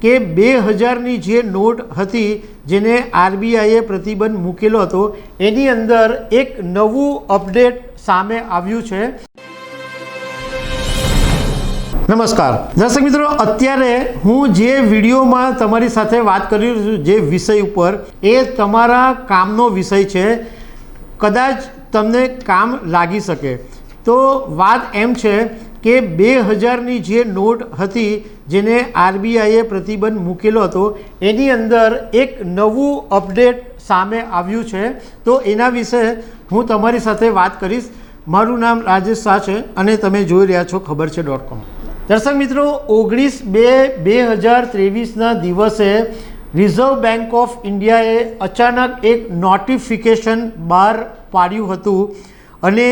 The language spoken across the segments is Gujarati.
કે 2000ની જે નોટ હતી જેને આરબીઆઈએ પ્રતિબંધ મૂકેલો હતો એની અંદર એક નવું અપડેટ સામે આવ્યું છે। નમસ્કાર દર્શક મિત્રો, અત્યારે હું જે વિડીયોમાં તમારી સાથે વાત કરી રહ્યો છું જે વિષય ઉપર એ તમારા કામનો વિષય છે, કદાચ તમને કામ લાગી શકે। તો વાત એમ છે કે 2000ની જે નોટ હતી જેને આરબીઆઈએ પ્રતિબંધ મૂકેલો હતો એની અંદર એક નવું અપડેટ સામે આવ્યું છે। તો એના વિશે હું તમારી સાથે વાત કરીશ। મારું નામ રાજેશ શાહ છે અને તમે જોઈ રહ્યા છો ખબરછે.com। દર્શક મિત્રો, 19/2/2023ના દિવસે રિઝર્વ બેંક ઓફ ઇન્ડિયાએ અચાનક એક નોટિફિકેશન બહાર પાડ્યું હતું અને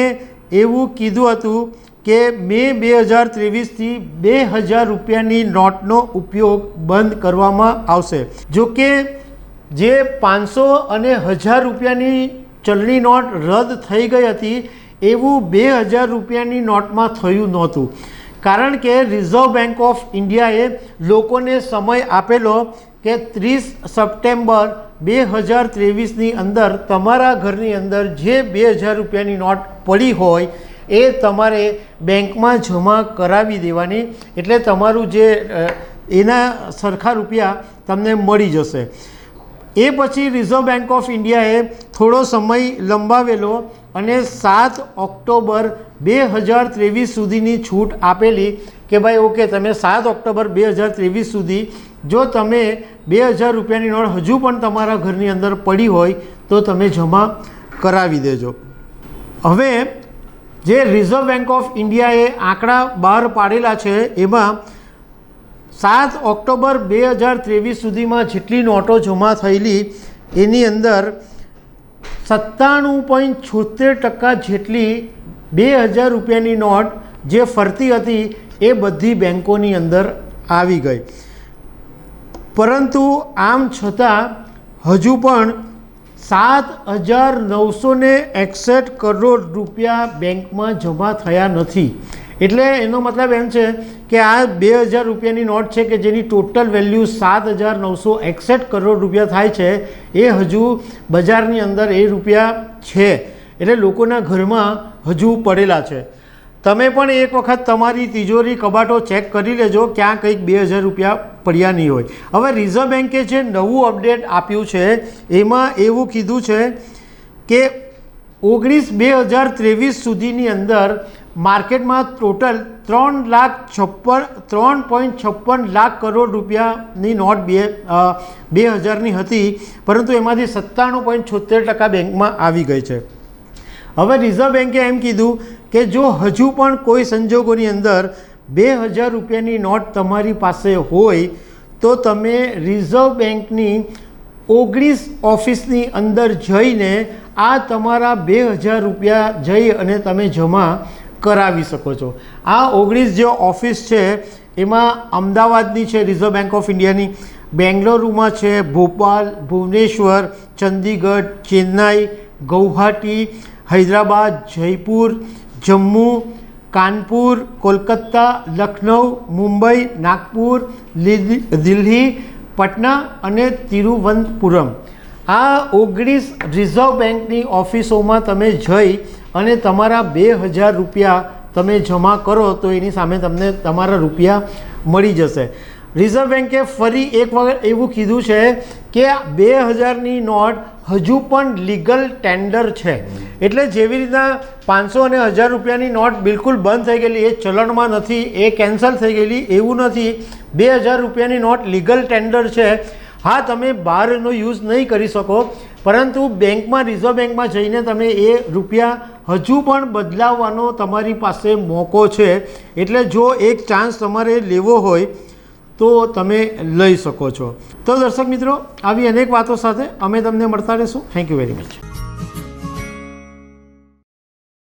એવું કીધું હતું કે મે 2023થી 2000 રૂપિયાની નોટનો ઉપયોગ બંધ કરવામાં આવશે। જો કે જે 500 અને 1000 રૂપિયાની ચલણી નોટ રદ થઈ ગઈ હતી એવું 2000 રૂપિયાની નોટમાં થયું નહોતું, કારણ કે રિઝર્વ બેંક ઓફ ઇન્ડિયાએ લોકોને સમય આપેલો કે 30 સપ્ટેમ્બર 2023ની અંદર તમારા ઘરની અંદર જે 2000 રૂપિયાની નોટ પડી હોય એ તમારે બેંકમાં જમા કરાવી દેવાની, એટલે તમારું જે એના સરખા રૂપિયા તમને મળી જશે। એ પછી રિઝર્વ બેંક ઓફ ઇન્ડિયાએ થોડો સમય લંબાવેલો અને 7 ઓક્ટોબર 2023 સુધીની છૂટ આપેલી કે ભાઈ ઓકે, તમે 7 ઓક્ટોબર 2023 સુધી જો તમે 2000 રૂપિયાની નોટ હજુ પણ તમારા ઘરની અંદર પડી હોય તો તમે જમા કરાવી દેજો। હવે જે રિઝર્વ બેંક ઓફ ઇન્ડિયાએ આંકડા બહાર પાડેલા છે એમાં 7 ઓક્ટોબર 2023 સુધીમાં જેટલી નોટો જમા થયેલી એની અંદર 97.76% જેટલી 2000 રૂપિયાની નોટ જે ફરતી હતી એ બધી બેંકોની અંદર આવી ગઈ। પરંતુ આમ છતાં હજુ પણ 7,961 કરોડ રૂપિયા બેંકમાં જમા થયા નથી। એટલે એનો મતલબ એમ છે કે આ 2000 રૂપિયાની નોટ છે કે જેની ટોટલ વેલ્યુ 7,961 કરોડ રૂપિયા થાય છે એ હજુ બજારની અંદર એ રૂપિયા છે, એટલે લોકોના ઘરમાં હજુ પડેલા છે। તમે પણ એક વખત તમારી તિજોરી કબાટો ચેક કરી લેજો, ક્યાં કંઈક 2000 રૂપિયા પડ્યા નહીં હોય। હવે રિઝર્વ બેન્કે જે નવું અપડેટ આપ્યું છે એમાં એવું કીધું છે કે 19/2023 સુધીની અંદર માર્કેટમાં ટોટલ 3.56 લાખ કરોડ રૂપિયાની નોટ 2000ની હતી, પરંતુ એમાંથી 97.76% બેંકમાં આવી ગઈ છે। હવે રિઝર્વ બેન્કે એમ કીધું કે જો હજુ પણ કોઈ સંજોગોની અંદર 2000 રૂપિયાની નોટ તમારી પાસે હોય તો તમે રિઝર્વ બેન્કની 19 ઓફિસની અંદર જઈને આ તમારા 2000 રૂપિયા જઈ અને તમે જમા કરાવી શકો છો। આ 19 જે ઓફિસ છે એમાં અમદાવાદની છે રિઝર્વ બેંક ઓફ ઇન્ડિયાની, બેંગલુરુમાં છે, ભોપાલ, ભુવનેશ્વર, ચંદીગઢ, ચેન્નાઈ, ગૌહાટી, હૈદરાબાદ, જયપુર, જમ્મુ, કાનપુર, કોલકાતા, લખનઉ, મુંબઈ, નાગપુર, દિલ્હી, પટના અને તિરુવનંતપુરમ। આ 19 રિઝર્વ બેંકની ઓફિસોમાં તમે જઈ અને તમારા 2000 રૂપિયા તમે જમા કરો તો એની સામે તમને તમારા રૂપિયા મળી જશે। રિઝર્વ બેન્કે ફરી એક વખત એવું કીધું છે કે 2000ની નોટ હજુ પણ લીગલ ટેન્ડર છે, એટલે જેવી રીતના 500 અને 1000 રૂપિયાની નોટ બિલકુલ બંધ થઈ ગયેલી, એ ચલણમાં નથી, એ કેન્સલ થઈ ગયેલી એવું નથી। 2000 રૂપિયાની નોટ લીગલ ટેન્ડર છે। હા, તમે બહારનો યુઝ નહીં કરી શકો, પરંતુ બેંકમાં રિઝર્વ બેંકમાં જઈને તમે એ રૂપિયા હજુ પણ બદલાવવાનો તમારી પાસે મોકો છે, એટલે જો એક ચાન્સ તમારે લેવો હોય તો તમે લઈ શકો છો। તો દર્શક મિત્રો, આવી અનેક વાતો સાથે અમે તમને મળતા રહીશું। Thank you very much.